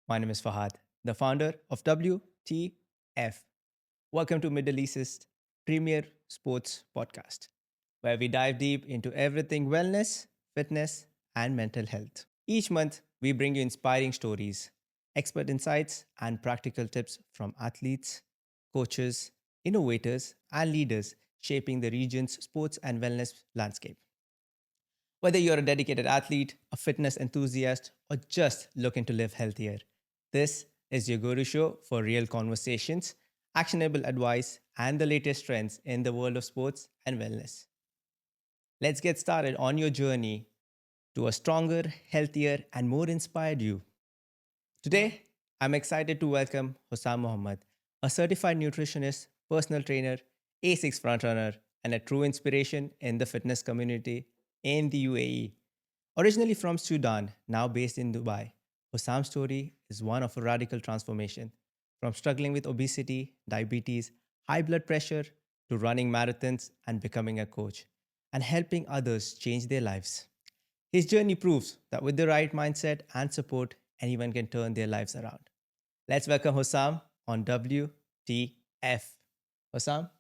My name is Fahad, the founder of WTF. Welcome to Middle East's premier sports podcast, where we dive deep into everything wellness, fitness, and mental health. Each month, we bring you inspiring stories, expert insights, and practical tips from athletes, coaches, innovators, and leaders shaping the region's sports and wellness landscape. Whether you're a dedicated athlete, a fitness enthusiast, or just looking to live healthier, this is your Guru Show for real conversations, actionable advice, and the latest trends in the world of sports and wellness. Let's get started on your journey to a stronger, healthier, and more inspired you. Today, I'm excited to welcome Husam Mohammed, a certified nutritionist, personal trainer, A6 frontrunner, and a true inspiration in the fitness community in the UAE. Originally from Sudan, now based in Dubai, Husam's story is one of a radical transformation from struggling with obesity, diabetes, high blood pressure to running marathons and becoming a coach and helping others change their lives. His journey proves that with the right mindset and support, anyone can turn their lives around. Let's welcome Hussam on WTF. Hussam,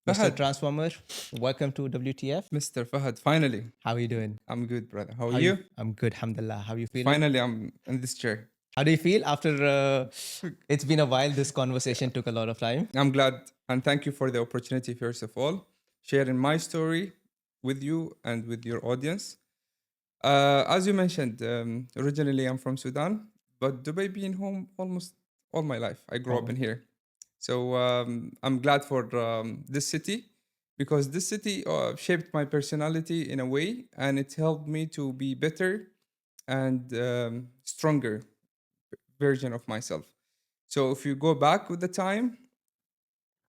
Mr. Fahad, Transformer, welcome to WTF. Mr. Fahad, finally. How are you doing? I'm good, brother. How are How you? you? I'm good, alhamdulillah. How are you feeling? Finally, I'm in this chair. How do you feel after it's been a while? This conversation took a lot of time. I'm glad and thank you for the opportunity, first of all, sharing my story with you and with your audience. As you mentioned, originally I'm from Sudan, but Dubai being home almost all my life. I grew up Oh, in here. So I'm glad for this city because this city shaped my personality in a way and it helped me to be better and stronger version of myself. So if you go back with the time,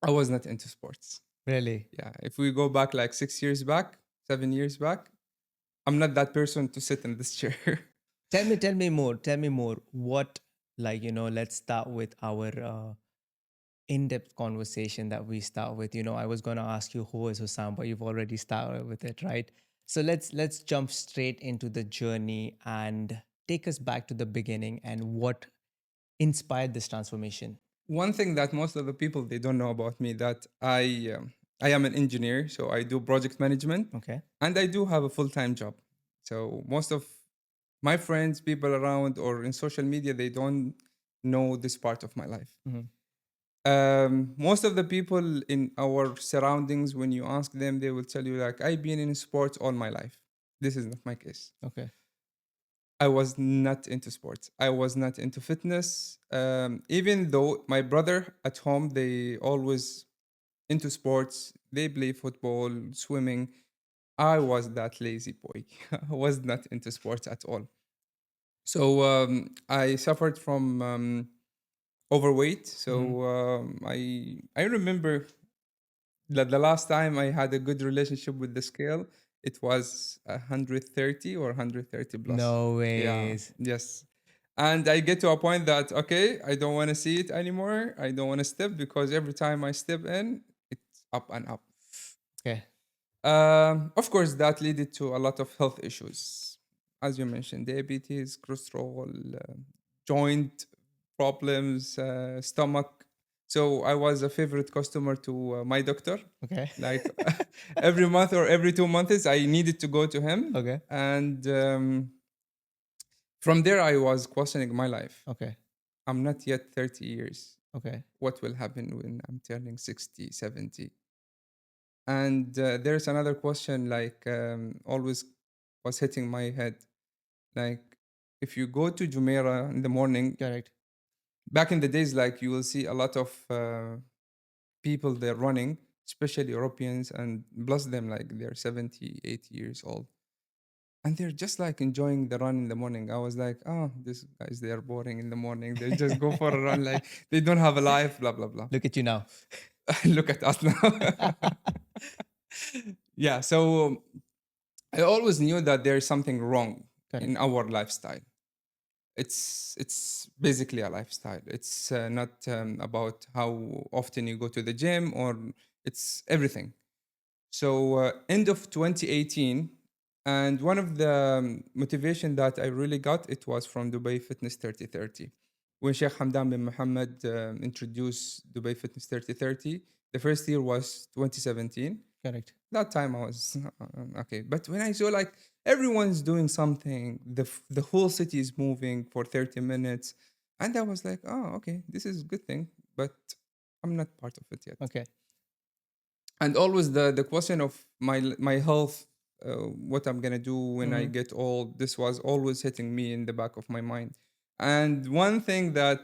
I was not into sports. really? Yeah, if we go back like 6 years back, 7 years back, I'm not that person to sit in this chair. Tell me more. Tell me more. What, let's start with our in-depth conversation that we start with. I was gonna ask you who is Hussam, but you've already started with it, right? So let's jump straight into the journey and take us back to the beginning and what inspired this transformation. One thing that most of the people they don't know about me that I am an engineer, so I do project management Okay. and I do have a full-time job. So most of my friends, people around or in social media, they don't know this part of my life. Mhm. Most of the people in our surroundings, when you ask them, they will tell you like, I've been in sports all my life. This is not my case. Okay. I was not into sports. I was not into fitness. Even though my brother at home, they always into sports. They play football, swimming. I was that lazy boy. I was not into sports at all. So I suffered from overweight. Mhm. So I remember that the last time I had a good relationship with the scale, it was 130 or 130 plus. No Yeah, ways. yes. And I get to a point that, okay, I don't want to see it anymore. I don't want to step because every time I step in, it's up and up. Okay. Of course, that led to a lot of health issues. As you mentioned, diabetes, cholesterol, joint problems, stomach. So I was a favorite customer to my doctor. Okay. Like every month or every 2 months, I needed to go to him. Okay. And from there, I was questioning my life. Okay. I'm not yet 30 years. Okay. What will happen when I'm turning 60, 70? And there's another question like always was hitting my head. Like if you go to Jumeirah in the morning, Correct. back in the days, like you will see a lot of people they're running, especially Europeans, and plus them like they're 70, 80 years old. And they're just like enjoying the run in the morning. I was like, oh, these guys, they are boring in the morning. They just go for a run, like they don't have a life, blah, blah, blah. Look at you now. Look at us now. Yeah. So I always knew that there's something wrong in Correct. our lifestyle. It's basically a lifestyle. It's not about how often you go to the gym or it's everything. So end of 2018, And one of the motivation that I really got, it was from Dubai Fitness 3030. When Sheikh Hamdan bin Mohammed introduced Dubai Fitness 3030, the first year was 2017. Correct. That time I was okay. But when I saw like everyone's doing something, the whole city is moving for 30 minutes, and I was like, oh, okay, this is a good thing, but I'm not part of it yet. Okay. And always the question of my health, what I'm gonna do when I Mhm. get old, this was always hitting me in the back of my mind. And one thing that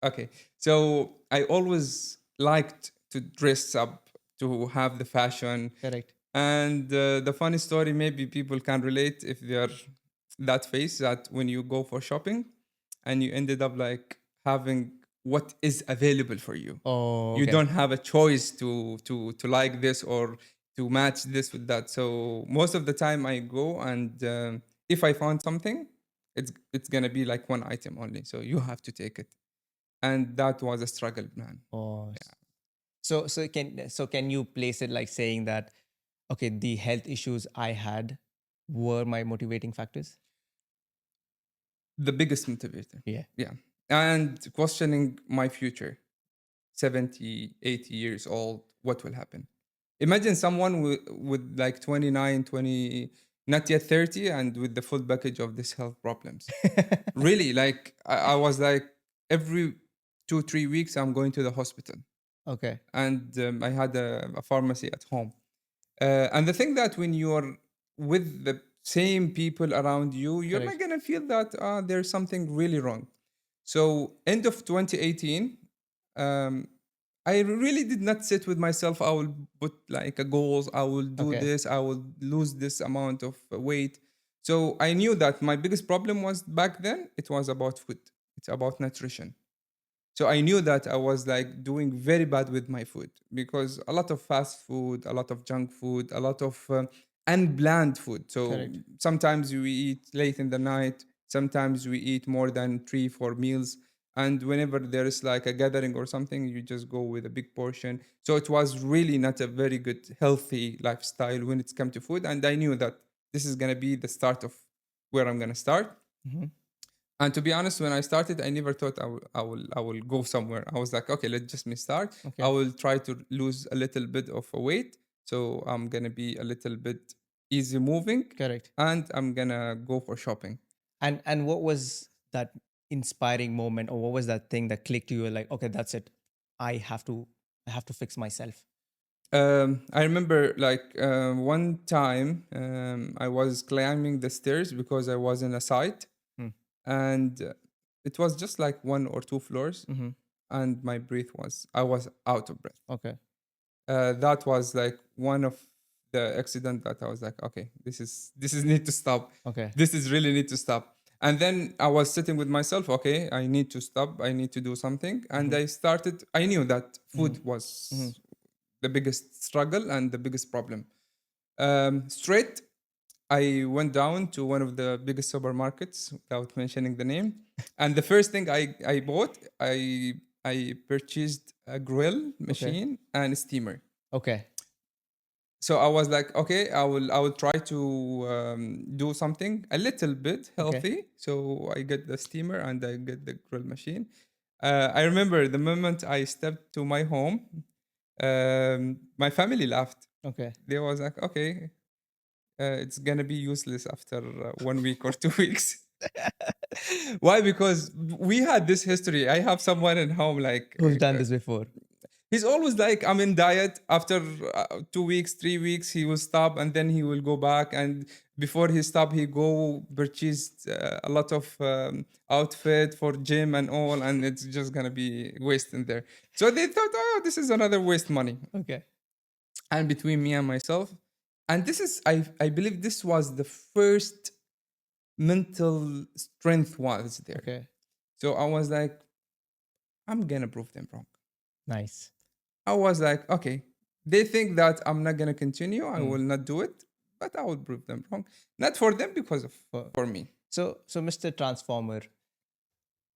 okay, so I always liked to dress up, to have the fashion. Correct. And the funny story, maybe people can relate if they're that phase that when you go for shopping and you ended up like having what is available for you. Oh, You okay. don't have a choice to like this or to match this with that. So most of the time I go and if I found something, it's gonna be like one item only. So you have to take it, and that was a struggle, man. Oh, so can you place it like saying that okay, the health issues I had were my motivating factors? The biggest motivator. Yeah. Yeah. And questioning my future, 70, 80 years old, what will happen? Imagine someone with like 29, 20, not yet 30, and with the full package of these health problems. Really, like I was like every 2, 3 weeks, I'm going to the hospital. Okay. And I had a pharmacy at home. And the thing that when you're with the same people around you, you're not Correct. gonna feel that there's something really wrong. So end of 2018, um, I really did not sit with myself. I will put like a goals. I will do Okay. this. I will lose this amount of weight. So I knew that my biggest problem was back then. It was about food. It's about nutrition. So I knew that I was like doing very bad with my food because a lot of fast food, a lot of junk food, a lot of unplanned food. So Correct. sometimes we eat late in the night, sometimes we eat more than 3, 4 meals. And whenever there is like a gathering or something, you just go with a big portion. So it was really not a very good, healthy lifestyle when it's come to food. And I knew that this is going to be the start of where I'm going to start. Hmm. And to be honest, when I started, I never thought I will go somewhere. I was like, okay, let's just me start. I Okay. will try to lose a little bit of a weight, so I'm gonna be a little bit easy moving, Correct. and I'm gonna go for shopping. And what was that inspiring moment, or what was that thing that clicked to you? Like, okay, that's it. I have to. I have to fix myself. I remember like one time I was climbing the stairs because I was in a site, Hmm. and it was just like 1 or 2 floors, Mm-hmm. and my breath was I was out of breath. Okay. That was like one of the accident that I was like, okay, this is need to stop. Okay. This is really need to stop. And then I was sitting with myself, okay, I need to stop. I need to do something. And Mm-hmm. I started. I knew that Mm-hmm. food Mm-hmm. was the biggest struggle and the biggest problem. Straight, I went down to one of the biggest supermarkets without mentioning the name. And the first thing I bought, I purchased a grill Okay. machine and a steamer. Okay. So I was like, okay, I will try to do something a little bit Okay. healthy. So I get the steamer and I get the grill machine. I remember the moment I stepped to my home, my family laughed. Okay. They was like, okay, it's gonna be useless after 1 week or 2 weeks. Why? Because we had this history. I have someone at home like Who's done this before? he's always like, I'm in diet. After 2 weeks, 3 weeks, he will stop and then he will go back. And before he stop, he go purchase a lot of outfit for gym and all, and it's just gonna be waste in there. So they thought, oh, this is another waste money. Okay. And between me and myself, and this is, I believe this was the first mental strength was there. Okay. So I was like, I'm gonna prove them wrong. Nice. I was like, okay, they think that I'm not gonna continue. I Mm. will not do it, but I will prove them wrong. Not for them, because of For- for me. So, Mr. Transformer,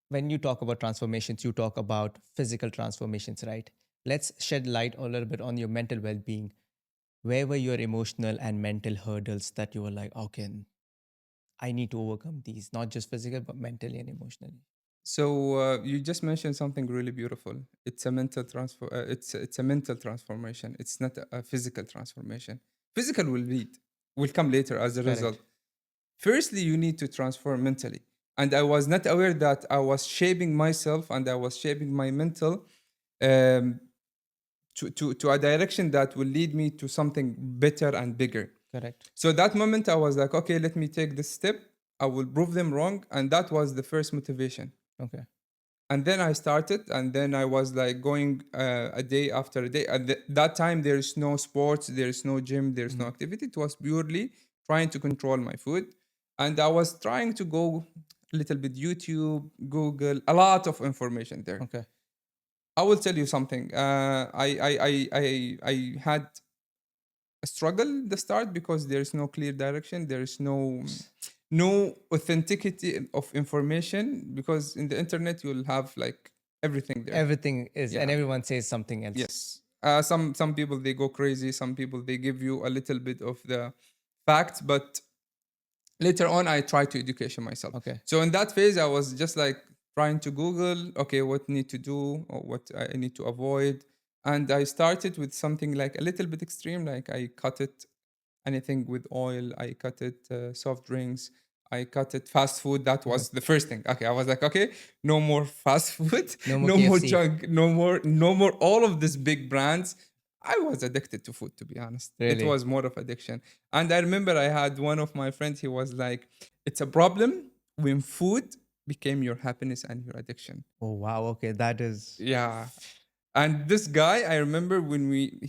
when you talk about transformations, you talk about physical transformations, right? Let's shed light a little bit on your mental well-being. where were your emotional and mental hurdles that you were like, okay, I need to overcome these, not just physical, but mentally and emotionally? So you just mentioned something really beautiful. It's a mental transfer. It's a mental transformation. It's not a physical transformation. Physical will come later as a result. Correct. Firstly, you need to transform mentally. And I was not aware that I was shaping myself and I was shaping my mental um, to a direction that will lead me to something better and bigger. Correct. So that moment, I was like, okay, let me take this step. I will prove them wrong. And that was the first motivation. Okay. And then I started, and then I was like going a day after a day. At that time, there is no sports, there is no gym, there is no Mhm. activity. It was purely trying to control my food, and I was trying to go a little bit YouTube, Google, a lot of information there. Okay. I will tell you something. I had a struggle at the start because there is no clear direction. There is no authenticity of information because in the internet you'll have like everything there. Everything is, and Yeah. everyone says something else. Yes. Some people they go crazy. Some people they give you a little bit of the facts, but later on I tried to education myself. Okay. So in that phase I was just like trying to Google, okay, what need to do or what I need to avoid. And I started with something like a little bit extreme, like I cut it anything with oil. I cut it soft drinks. I cut it fast food. That Okay. was the first thing. Okay, I was like, okay, no more fast food, No more no more KFC. junk, no more all of these big brands. I was addicted to food, to be honest. It Really? was more of addiction. And I remember I had one of my friends, he was like, it's a problem when food became your happiness and your addiction. Oh wow. Okay, that is. Yeah. And this guy, I remember when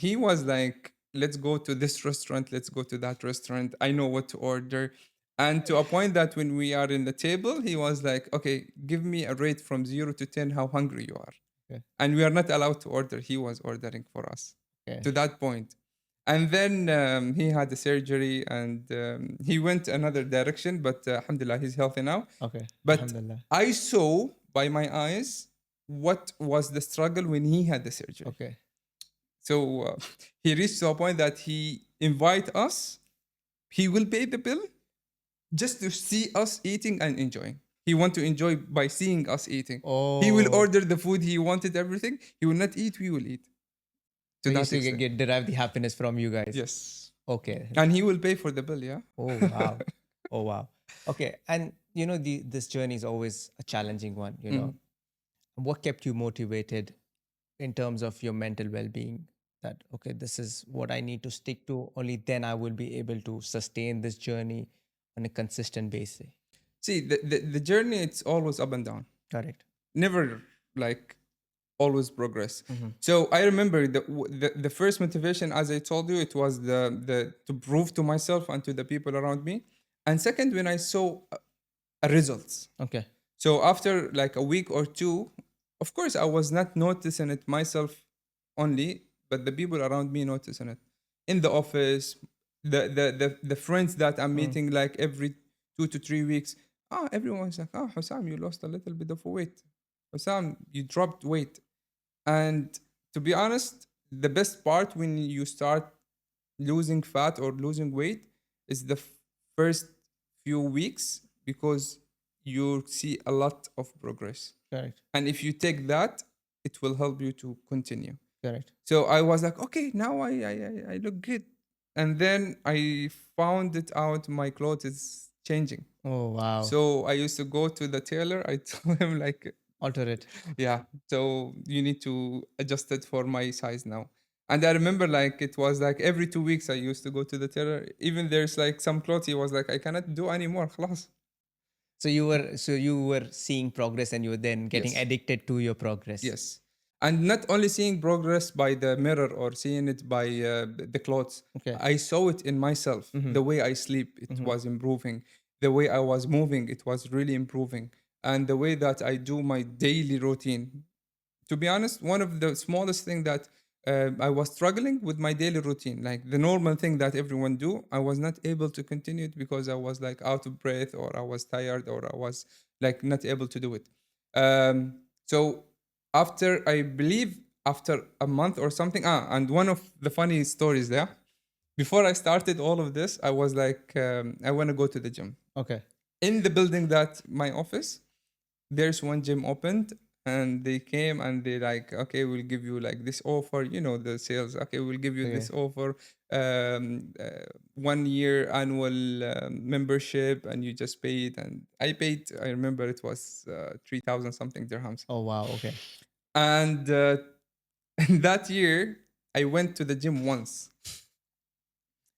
he was like, let's go to this restaurant, let's go to that restaurant. I know what to order. And to a point that when we are in the table, he was like, okay, give me a rate from 0 to 10, how hungry you are. Okay. And we are not allowed to order. He was ordering for us Okay. to that point. And then he had the surgery and he went another direction, but alhamdulillah, he's healthy now. Okay. But Alhamdulillah. I saw by my eyes what was the struggle when he had the surgery. Okay. So he reached to a point that he invite us. He will pay the bill just to see us eating and enjoying. He want to enjoy by seeing us eating. He will Oh. order the food he wanted, everything. He will not eat. We will eat So to he that used to extent. derive the happiness from you guys. Yes, Okay. and he will pay for the bill. Yeah. Oh wow. Oh wow. Okay. And this journey is always a challenging one, Mm. What kept you motivated in terms of your mental well-being? That okay, this is what I need to stick to. Only then I will be able to sustain this journey on a consistent basis. See, the journey it's always up and down. Correct. Never like always progress. Mm-hmm. So I remember the first motivation, as I told you, it was the to prove to myself and to the people around me. And second, when I saw results. Okay. So after like a week or two, of course, I was not noticing it myself only, but the people around me noticing it. In the office, the friends that I'm Mm. meeting like every 2 to 3 weeks, everyone's like, Husam, you lost a little bit of weight. Husam, you dropped weight. And to be honest, the best part when you start losing fat or losing weight is the first few weeks because you see a lot of progress. Correct. And if you take that, it will help you to continue. Correct. So I was like, okay, now I look good. And then I found it out my clothes is changing. Oh wow. So I used to go to the tailor. I told him like, Alter it. yeah, so you need to adjust it for my size now. And I remember like it was like every 2 weeks I used to go to the tailor. Even there's like some clothes he was like, I cannot do anymore. Khalas. So you were seeing progress and you were then getting Yes. addicted to your progress. Yes. And not only seeing progress by the mirror or seeing it by the clothes, Okay. I saw it in myself. Mhm. The way I sleep, it Mhm. was improving. The way I was moving, it was really improving. And the way that I do my daily routine. To be honest, one of the smallest thing that I was struggling with my daily routine, like the normal thing that everyone do, I was not able to continue it because I was like out of breath or I was tired or I was like not able to do it. So after I believe after a month or something, and one of the funny stories there, Before I started all of this, I was like, I want to go to the gym. Okay. In the building that my office, there's one gym opened, and they came and they like, okay, we'll give you like this offer, the sales. Okay, we'll give you Okay. this offer, 1 year annual membership, and you just pay it. And I paid. I remember it was 3,000 something dirhams. Oh wow. Okay. And that year, I went to the gym once.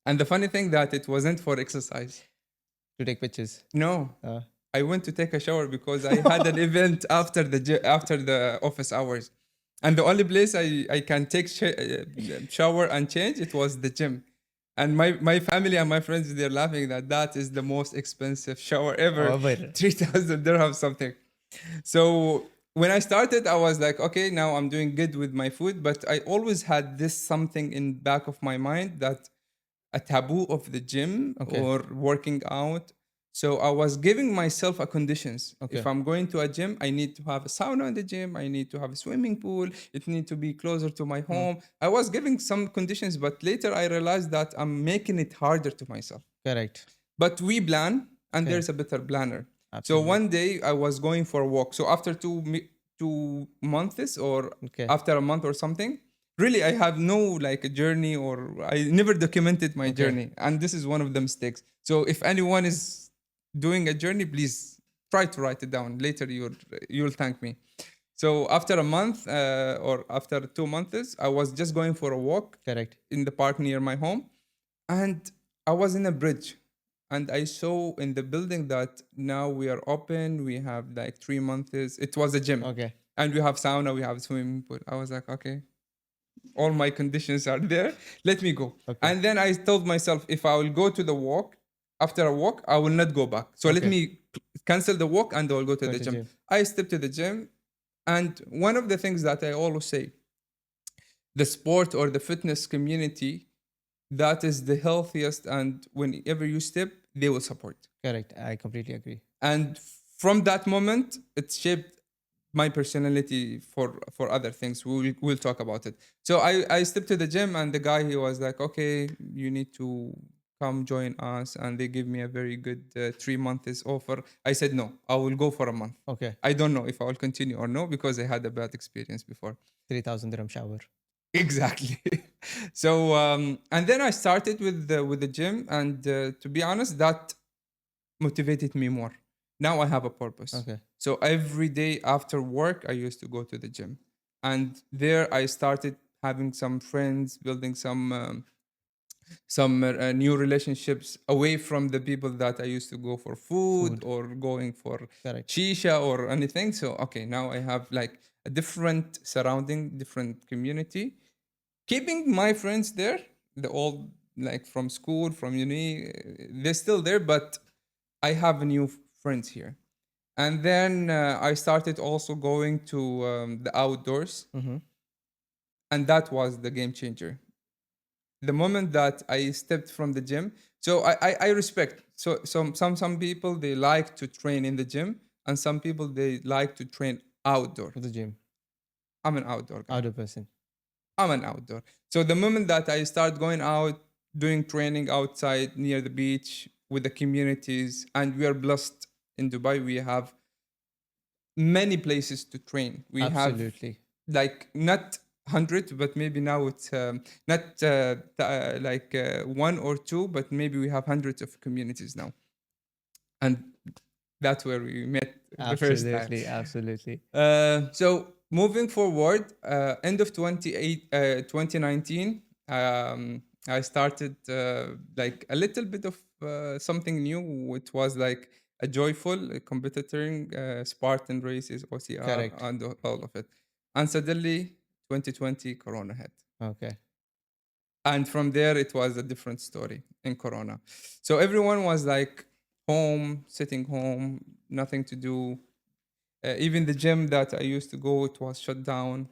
And the funny thing that it wasn't for exercise. To take pictures. No, Uh, I went to take a shower because I had an event after the office hours, and the only place I can take shower and change it was the gym. And my family and my friends, they're laughing that is the most expensive shower ever, however. 3,000 dirham something. So when I started, I was like, okay, now I'm doing good with my food, but I always had this something in back of my mind that a taboo of the gym Okay. or working out. So I was giving myself a conditions. Okay. If I'm going to a gym, I need to have a sauna in the gym. I need to have a swimming pool. It need to be closer to my home. I was giving some conditions, but later I realized that I'm making it harder to myself. Correct. But we plan, and Okay. there's a better planner. Absolutely. So one day I was going for a walk. So after 2 months or Okay. after a month or something, really I have no like a journey, or I never documented my journey, and this is one of the mistakes. So if anyone is doing a journey, please try to write it down. Later you'll thank me. So after a month or after 2 months, I was just going for a walk Correct. in the park near my home, and I was in a bridge, and I saw in the building that now we are open. We have like 3 months. It was a gym, Okay. and we have sauna, we have swimming pool. I was like, okay, all my conditions are there. Let me go. Okay. And then I told myself, if I will go to the walk, after a walk, I will not go back. So let Okay. me cancel the walk and I will go to Go the to gym. gym. I stepped to the gym, and one of the things that I always say, the sport or the fitness community, that is the healthiest, and whenever you step, they will support. Correct. I completely agree. And from that moment, it shaped my personality for other things. We'll talk about it. So I stepped to the gym, and the guy, he was like, okay, you need to come join us, and they give me a very good 3 months offer. I said no, I will go for a month. Okay. I don't know if I will continue or no, because I had a bad experience before. 3,000 dirham shower. Exactly. So and then I started with the gym, and to be honest, that motivated me more. Now I have a purpose. Okay. So every day after work, I used to go to the gym, and there I started having some friends, building some new relationships away from the people that I used to go for food or going for Correct. shisha or anything. So okay, now I have like a different surrounding, different community, keeping my friends there, the old, like from school, from uni, they're still there, but I have new friends here. And then I started also going to the outdoors, Mm-hmm. and that was the game changer. The moment that I stepped from the gym, so I respect. So some people, they like to train in the gym, and some people, they like to train outdoor. For the gym. I'm an outdoor guy. Outdoor person. I'm an outdoor. So the moment that I start going out, doing training outside near the beach with the communities, and we are blessed in Dubai, we have many places to train. We Absolutely. have like not hundreds, but maybe now it's not like one or two, but maybe we have hundreds of communities now, and that's where we met the first time. Absolutely. So moving forward, end of 2019, I started like a little bit of something new, which was like a joyful competitor, Spartan races, OCR, Correct. and all of it. And suddenly, 2020, Corona hit. Okay. And from there, it was a different story in Corona. So everyone was like home, sitting home, nothing to do. Even the gym that I used to go, it was shut down.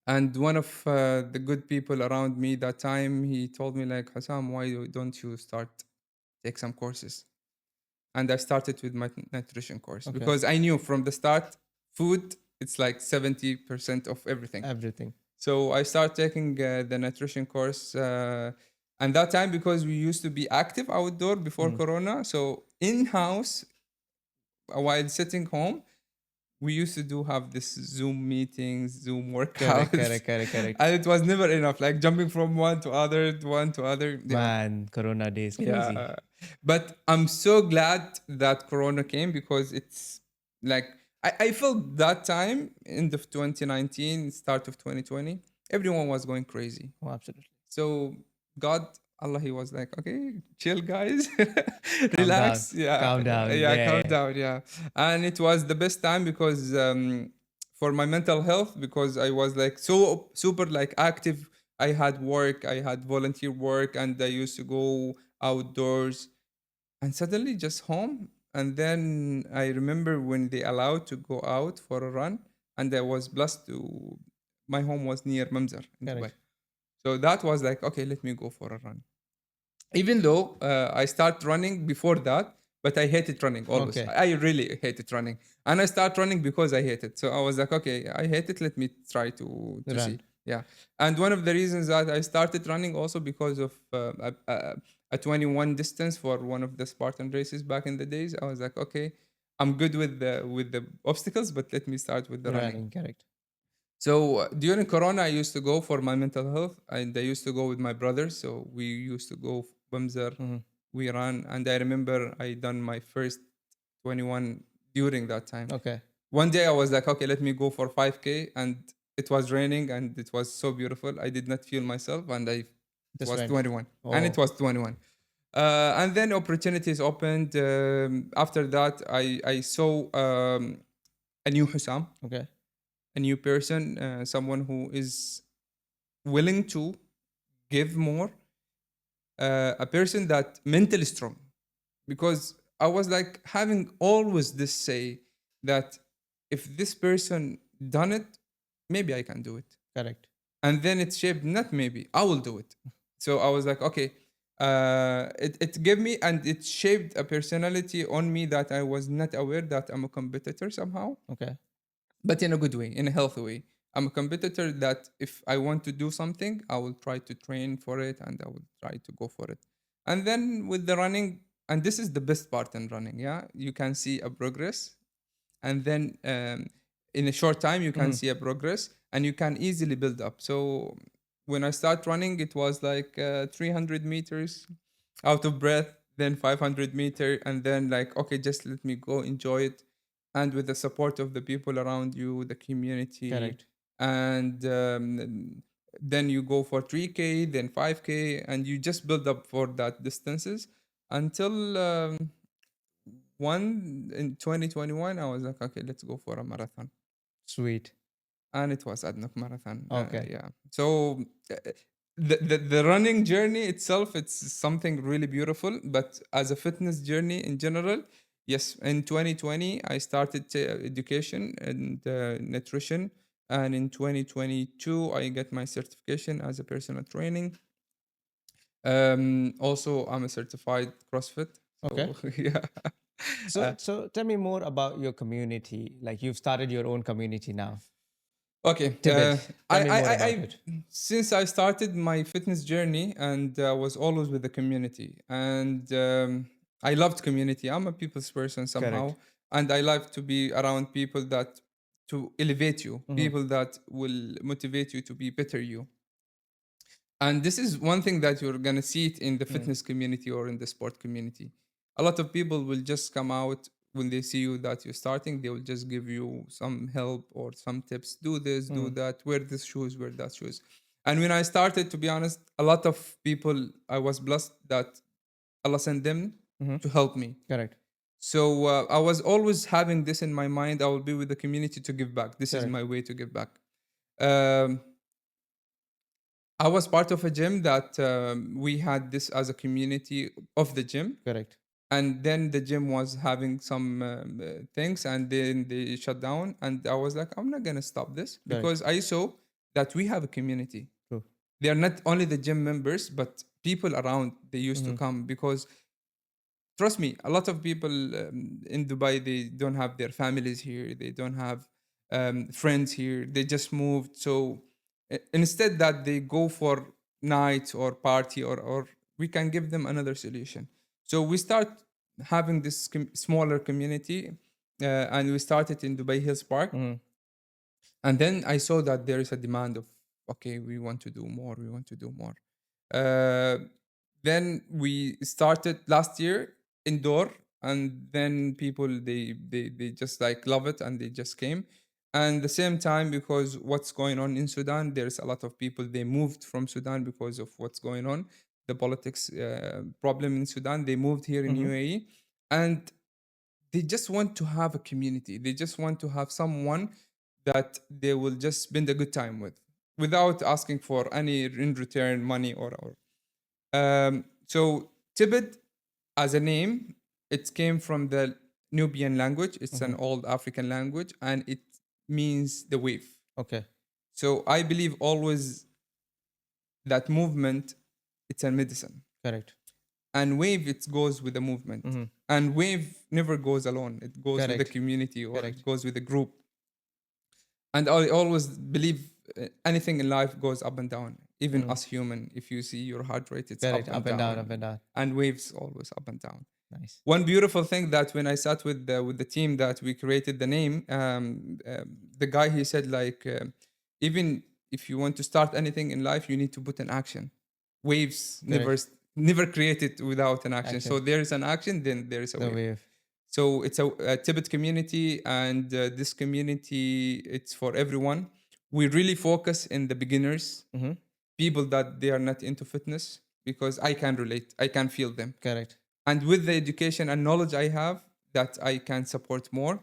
And one of the good people around me that time, he told me like, Husam, why don't you start take some courses? And I started with my nutrition course, Okay. because I knew from the start, food, it's like 70% of everything. Everything. So I started taking the nutrition course. And that time, because we used to be active outdoor before Mm. Corona, so in house, while sitting home, we used to do have this Zoom meetings, Zoom Correct, workouts, correct, correct, correct. and it was never enough. Like jumping from one to other, one to other. Yeah, Man, Corona days, crazy. yeah. But I'm so glad that Corona came, because it's like I felt that time, end of 2019, start of 2020, everyone was going crazy. Oh, absolutely. So God, Allah, He was like, okay, chill, guys, Calm down. relax, yeah, Calm down. yeah, Yeah, calm yeah. down, yeah. And it was the best time, because for my mental health, because I was like so super like active. I had work, I had volunteer work, and I used to go outdoors, and suddenly just home. And then I remember when they allowed to go out for a run, and I was blessed to my home was near Mamzar in Dubai. Correct. So that was like, okay, let me go for a run. Even though I start running before that, but I hated running always. Okay. I really hated running, and I start running because I hate it. So I was like, okay, I hate it. Let me try to see. Run. Yeah, and one of the reasons that I started running also because of a 21 distance for one of the Spartan races back in the days. I was like, okay, I'm good with the obstacles, but let me start with the running. Running, correct. So during Corona, I used to go for my mental health, and I used to go with my brothers. So we used to go Bamzar, Mm-hmm. we ran, and I remember I done my first 21 during that time. Okay. One day I was like, okay, let me go for 5K, and it was raining, and it was so beautiful. I did not feel myself, and it Just was went. 21, and it Oh, was 21. And then opportunities opened. After that, I saw a new Husam, okay. a new person, someone who is willing to give more, a person that mentally strong. Because I was like having always this say that if this person done it, maybe I can do it. Correct. And then it shaped, not maybe, I will do it. So I was like, okay, it gave me, and it shaped a personality on me that I was not aware that I'm a competitor somehow, Okay. but in a good way, in a healthy way. I'm a competitor that if I want to do something, I will try to train for it, and I will try to go for it. And then with the running, and this is the best part in running, yeah, you can see a progress, and then in a short time you can Mm-hmm. see a progress, and you can easily build up. So when I start running, it was like 300 meters, out of breath, then 500-meter, and then like, okay, just let me go enjoy it, and with the support of the people around you, the community, Correct. and then you go for 3K, then 5K, and you just build up for that distances until one in 2021 I was like, okay, let's go for a marathon, Sweet. and it was Adnok Marathon. Okay. Yeah. So the running journey itself, it's something really beautiful. But as a fitness journey in general, yes, in 2020 I started education and nutrition, and in 2022 I got my certification as a personal training. Also, I'm a certified CrossFit. Okay. So yeah. Uh, So tell me more about your community. Like you've started your own community now. Okay. Tibid. Tell me more about I it. since I started my fitness journey, and was always with the community, and I loved community. I'm a people's person somehow, Correct. and I like to be around people that to elevate you, Mm-hmm. people that will motivate you to be better you. And this is one thing that you're gonna see it in the Mm. fitness community or in the sport community. A lot of people will just come out when they see you that you're starting, they will just give you some help or some tips. Do this, do Mm. that, wear this shoes, wear that shoes. And when I started, to be honest, a lot of people, I was blessed that Allah sent them Mm-hmm. to help me. Correct. So I was always having this in my mind. I will be with the community to give back. This is Correct. my way to give back. Um, I was part of a gym that we had this as a community of the gym, Correct. and then the gym was having some things, and then they shut down. And I was like, I'm not gonna stop this, Correct. because I saw that we have a community. True. They are not only the gym members, but people around. They used to Mm-hmm. come because trust me, a lot of people in Dubai, they don't have their families here. They don't have friends here. They just moved. So instead that they go for night or party, or we can give them another solution. So we start having this smaller community, and we started in Dubai Hills Park. Mm-hmm. And then I saw that there is a demand of, okay, we want to do more, we want to do more. Uh, then we started last year indoor, and then people they just like love it, and they just came. And the same time, because what's going on in Sudan, there's a lot of people they moved from Sudan because of what's going on, the politics problem in Sudan. They moved here in Mm-hmm. UAE, and they just want to have a community. They just want to have someone that they will just spend a good time with, without asking for any in return money or. So Tibid, as a name, it came from the Nubian language. It's Mm-hmm. an old African language, and it means the wave. Okay. So I believe always that movement, it's a medicine, Correct. and wave, it goes with the movement. Mm-hmm. And wave never goes alone, it goes with the Correct. community, or it Correct. goes with a group. And I always believe anything in life goes up and down. Even Mm. us human, if you see your heart rate, it's Correct. up and Up and down. down, Up and down. and waves always up and down. Nice. One beautiful thing that when I sat with the team that we created the name, the guy, he said like, even if you want to start anything in life, you need to put an action. Waves Correct. never created without an action. So Action. there is an action, then there is a The wave. wave. So it's a Tibet community, and this community, it's for everyone. We really focus in the beginners, Mm-hmm. people that they are not into fitness, because I can relate, I can feel them. Correct. And with the education and knowledge I have, that I can support more.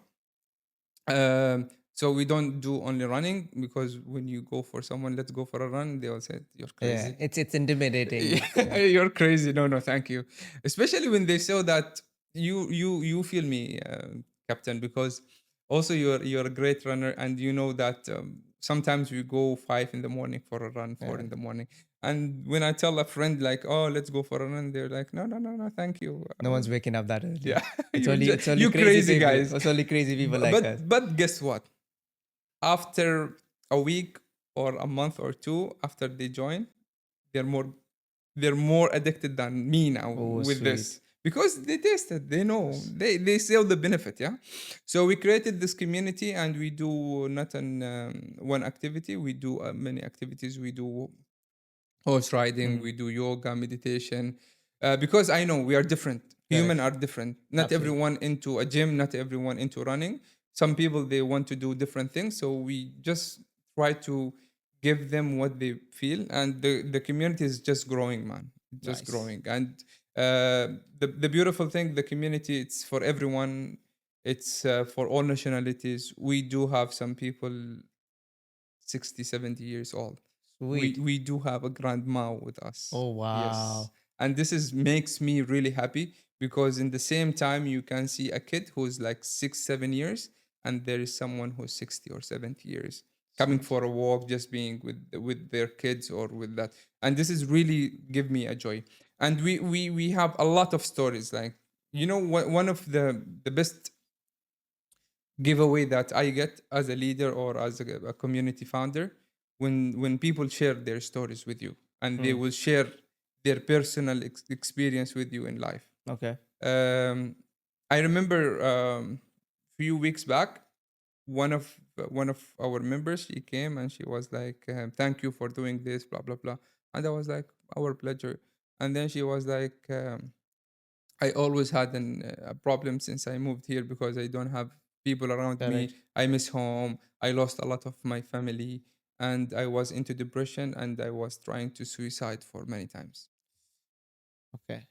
So we don't do only running, because when you go for someone, let's go for a run, they will say you're Yeah. crazy. It's intimidating. Yeah, you're crazy. No, no, thank you. Especially when they show that you feel me, Captain, because also you're a great runner, and you know that sometimes we go 5 in the morning for a run, four Yeah. in the morning. And when I tell a friend like, "Oh, let's go for a run," they're like, "No, no, no, no, thank you." No one's waking up that early. Yeah, It's you only just, it's only you crazy crazy people. guys. It's only crazy people like us. But guess what? After a week or a month or two after they join, they're more they're more addicted than me now Oh, with sweet. this, because they tasted, they know, they see the benefit. Yeah. So we created this community, and we do not an one activity, we do many activities. We do horse riding, Mm. we do yoga, meditation, because I know we are different. Human Correct. are different. Not Absolutely. everyone into a gym, not everyone into running. Some people they want to do different things, so we just try to give them what they feel, and the community is just growing, man, just Nice. growing. And the beautiful thing, the community, it's for everyone. It's for all nationalities. We do have some people 60, 70 years old. Sweet. We do have a grandma with us. Oh, Yes. wow. And this is makes me really happy, because in the same time you can see a kid who's like 6, 7 years, and there is someone who's 60 or 70 years coming Sweet. for a walk, just being with their kids or with that. And this is really give me a joy. And we have a lot of stories, like, one of the best giveaway that I get as a leader or as a community founder, when people share their stories with you, and they Mm. will share their personal experience with you in life. Okay. Um, I remember few weeks back, one of our members, she came and she was like, "Thank you for doing this, blah blah blah," and I was like, "Our pleasure." And then she was like, I always had a problem since I moved here, because I don't have people around me. Correct. I miss home. I lost a lot of my family, and I was into depression, and I was trying to suicide for many times. Okay.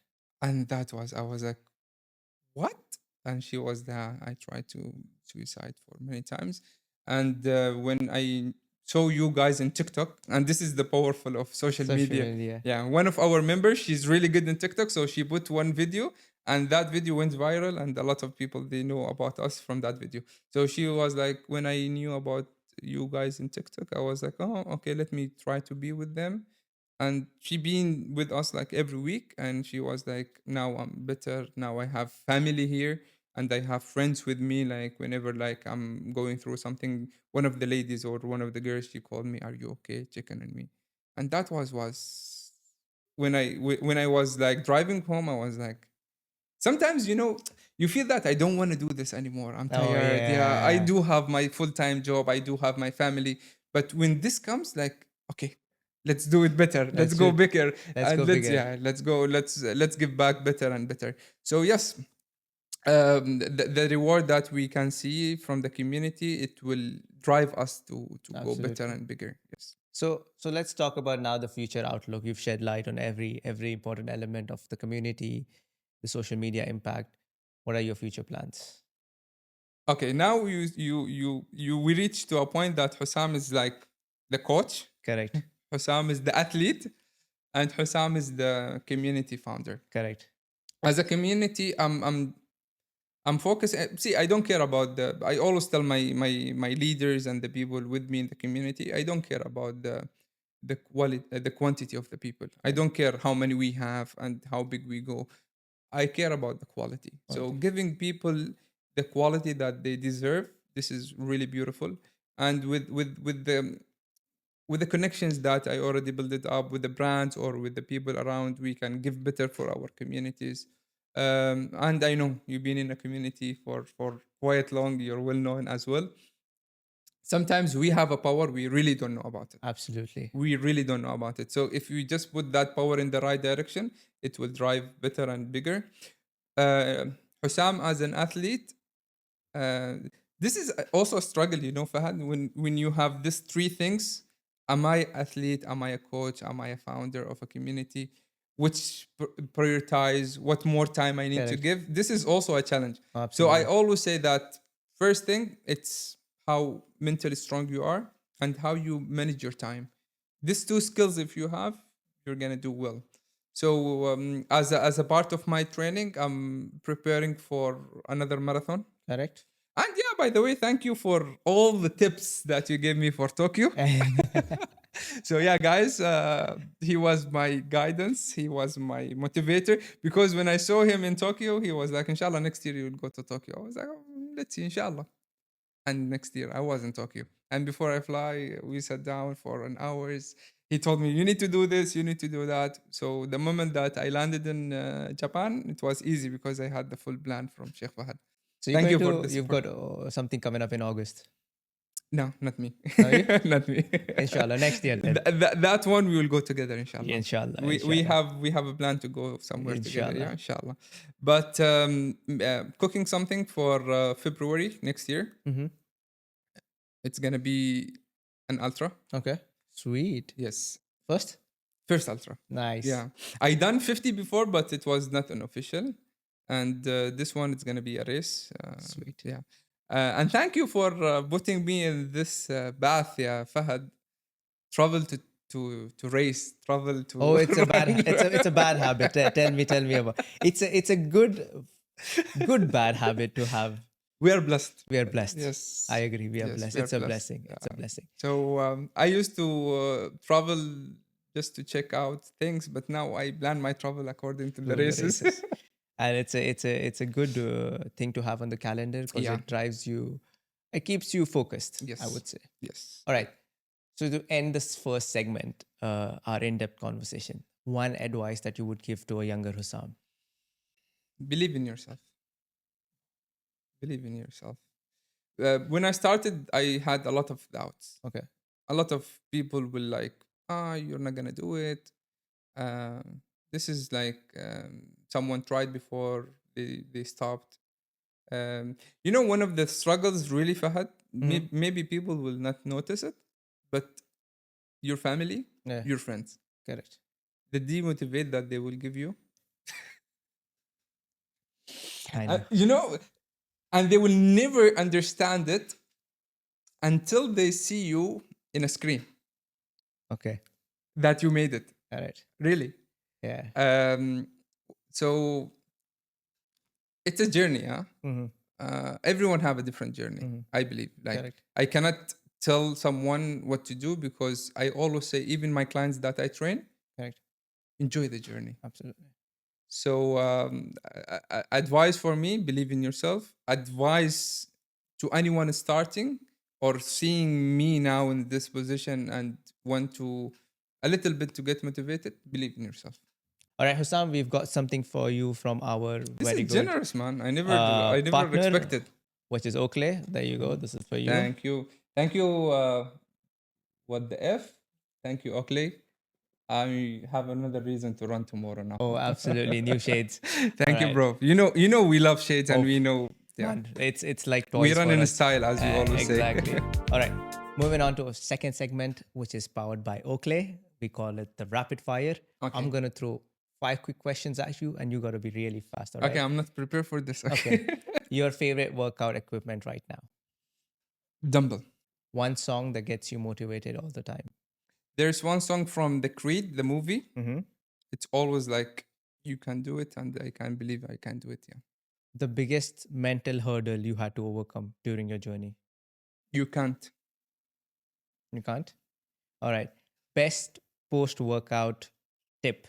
And I was like, what? And she was there. I tried to suicide for many times. And when I saw you guys in TikTok, and this is the powerful of social Social media. media. Yeah, one of our members, she's really good in TikTok, so she put one video, and that video went viral, and a lot of people they know about us from that video. So she was like, when I knew about you guys in TikTok, I was like, oh, okay, let me try to be with them. And she been with us like every week, and she was like, now I'm better, now I have family here, and I have friends with me, like whenever like I'm going through something, one of the ladies or one of the girls, she called me, are you okay, checking on me. And that was when I was like driving home, I was like, sometimes, you feel that I don't want to do this anymore. I'm Oh tired. Yeah, I yeah, do have my full-time job. I do have my family. But when this comes, like, okay, let's do it better. Let's let's go do. bigger, Let's and go bigger. let's go. Let's give back better and better. So yes, the reward that we can see from the community, it will drive us to go better Absolutely. and bigger. Yes. So let's talk about now the future outlook. You've shed light on every important element of the community, the social media impact. What are your future plans? Okay, now we reach to a point that Hussam is like the coach, Correct. Hussam is the athlete, and Hussam is the community founder. Correct. As a community, I'm focused. See, I don't care about the. I always tell my leaders and the people with me in the community, I don't care about the quality, the quantity of the people. I Correct. don't care how many we have and how big we go. I care about the quality. So Quality. giving people the quality that they deserve, this is really beautiful. And with the connections that I already built it up with the brands or with the people around, we can give better for our communities. And I know you've been in a community for quite long. You're well known as well. Sometimes we have a power we really don't know about it. Absolutely. We really don't know about it. So if we just put that power in the right direction, it will drive better and bigger. Uh, Hussam, as an athlete, uh, this is also a struggle, Fahad, when you have these three things. Am I athlete? Am I a coach? Am I a founder of a community? Which prioritize? What more time I need to Correct. give? This is also a challenge. So I Absolutely. always say that first thing, it's how mentally strong you are and how you manage your time. These two skills, if you have, you're gonna do well. So as a part of my training, I'm preparing for another marathon. Correct. And yeah, by the way, thank you for all the tips that you gave me for Tokyo. So yeah, guys, he was my guidance. He was my motivator because when I saw him in Tokyo, he was like, "Inshallah, next year you will go to Tokyo." I was like, "Let's see, inshallah." And next year I was in Tokyo. And before I fly, we sat down for an hours. He told me, "You need to do this, you need to do that." So the moment that I landed in Japan, it was easy because I had the full plan from Sheikh Fahad. So you're Thank going you for to the you've support. got something coming up in August. No, not me. Are you? Not me. Inshallah, next year then. That one we will go together, inshallah. Inshallah, We inshallah, have a plan to go somewhere together, yeah, inshallah. inshallah. But cooking something for February next year. Mm-hmm. It's gonna be an ultra. Okay. Sweet. Yes, First? first ultra. Nice. Yeah, I done 50 before, but it was not an official. And this one is gonna be a race. Sweet. Yeah. And thank you for putting me in this path, yeah, Fahad. Travel to race, travel Oh, to it's a run. bad it's a bad habit. Tell me about. It's a good bad habit to have. We are blessed. We are blessed. I Yes, agree. We are yes, blessed. we are It's a blessed. blessing. It's a blessing. So I used to travel just to check out things, but now I plan my travel according to the To the races. races. And it's a good thing to have on the calendar because Yeah. it drives you, it keeps you focused, I Yes. would say. Yes. All right. So to end this first segment, our in-depth conversation, one advice that you would give to a younger Hussam. Believe in yourself. Believe in yourself. When I started, I had a lot of doubts. Okay. A lot of people will like, you're not gonna do it. Uh, this is like someone tried before, they stopped. One of the struggles really, Fahad, Mhm. maybe people will not notice it, but your family, Yeah. your friends, Correct. the demotivate that they will give you, I uh, know. you know, and they will never understand it until they see you in a screen Okay. that you made it. All right. Really. Yeah. Um, so it's a journey, huh? Mm-hmm. Everyone have a different journey, Mm-hmm. I believe. Like Correct. I cannot tell someone what to do because I always say, even my clients that I train, Correct. enjoy the journey. Absolutely. So advice for me, believe in yourself. Advice to anyone starting or seeing me now in this position and want to a little bit to get motivated. Believe in yourself. All right, Hussam, we've got something for you from our This very is good generous, man. I never partner, expected. which is Oakley. There you go. This is for you. Thank you. Thank you. What the F? Thank you, Oakley. I have another reason to run tomorrow now. Oh, absolutely. New shades. All Thank you, right. bro. You know we love shades and Oh, we know man, it's like we toys run for in us. style, as you always Exactly. say. All right. Moving on to a second segment, which is powered by Oakley. We call it the rapid fire. Okay. I'm gonna throw 5 quick questions at you, and you gotta be really fast. All right. Okay, I'm not prepared for this. Okay. Your favorite workout equipment right now? Dumbbell. One song that gets you motivated all the time. There's one song from the Creed, the movie. Mm-hmm. It's always like, you can do it, and I can't believe I can do it. Yeah. The biggest mental hurdle you had to overcome during your journey? You can't. You can't? All right. Best post workout tip?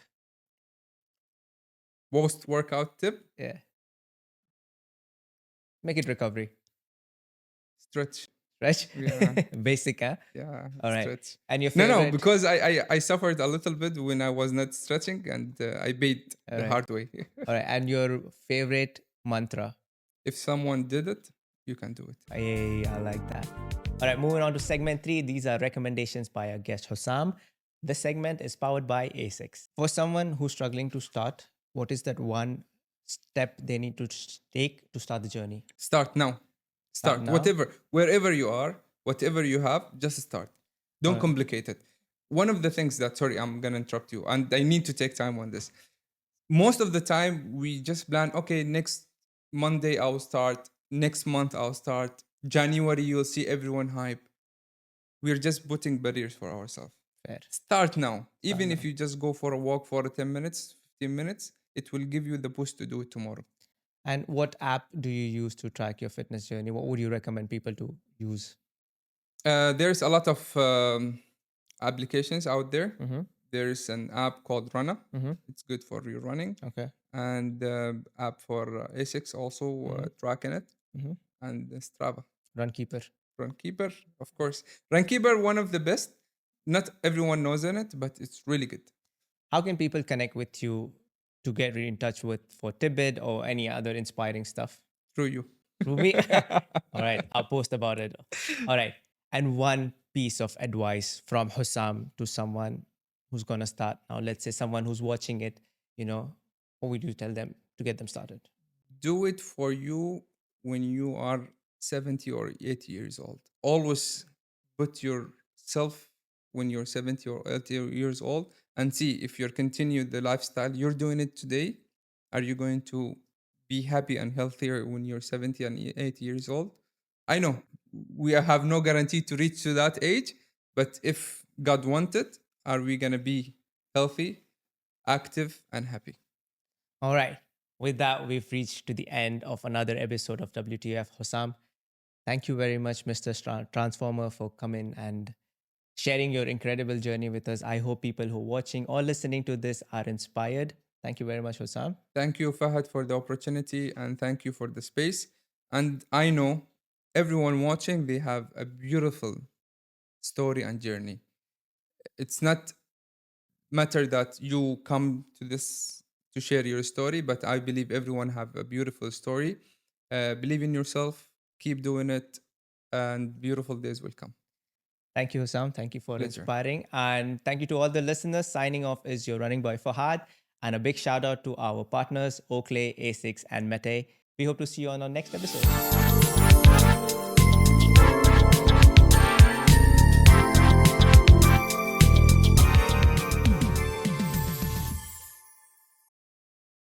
Post workout tip: Yeah. Make it recovery. stretch. Stretch? Yeah. Basic, huh? Yeah. All right. Stretch. And your No, favorite? because I suffered a little bit when I was not stretching, and I paid All the right. hard way. All right. And your favorite mantra? If someone did it, you can do it. Hey, I like that. All right, moving on to segment 3. These are recommendations by our guest Husam. This segment is powered by ASICS. For someone who's struggling to start, what is that one step they need to take to start the journey? Start now. Start now? whatever, wherever you are, whatever you have, just start. Don't complicate it. One of the things that, sorry, I'm gonna interrupt you, and I need to take time on this. Most of the time, we just plan. Okay, next Monday I'll start. Next month I'll start. January you'll see everyone hype. We're just putting barriers for ourselves. Fair. Start now. Even now. if you just go for a walk for 10 minutes, 15 minutes, it will give you the boost to do it tomorrow. And what app do you use to track your fitness journey? What would you recommend people to use? There's a lot of applications out there. Mm-hmm. There's an app called Runner. Mm-hmm. It's good for your running. Okay. And app for ASICS also tracking it. Mm-hmm. And Strava. Runkeeper. Runkeeper, of course. Runkeeper, one of the best. Not everyone knows in it, but it's really good. How can people connect with you to get in touch with for Tibid or any other inspiring stuff? Through you. Through me? All right. I'll post about it. All right. And one piece of advice from Husam to someone who's going to start now. Let's say someone who's watching it, what would you tell them to get them started? Do it for you when you are 70 or 80 years old. Always put yourself when you're 70 or 80 years old and see if you're continuing the lifestyle you're doing it today. Are you going to be happy and healthier when you're 70 and 80 years old? I know we have no guarantee to reach to that age, but if God wanted, are we going to be healthy, active, and happy? All right. With that, we've reached to the end of another episode of WTF. Husam, thank you very much, Mr. Transformer, for coming and sharing your incredible journey with us. I hope people who are watching or listening to this are inspired. Thank you very much, Husam. Thank you, Fahad, for the opportunity, and thank you for the space. And I know everyone watching, they have a beautiful story and journey. It's not matter that you come to this to share your story, but I believe everyone have a beautiful story. Believe in yourself, keep doing it, and beautiful days will come. Thank you, Husam. Thank you for Pleasure. inspiring. And thank you to all the listeners. Signing off is your running boy, Fahad. And a big shout out to our partners, Oakley, ASICS, and Mete. We hope to see you on our next episode.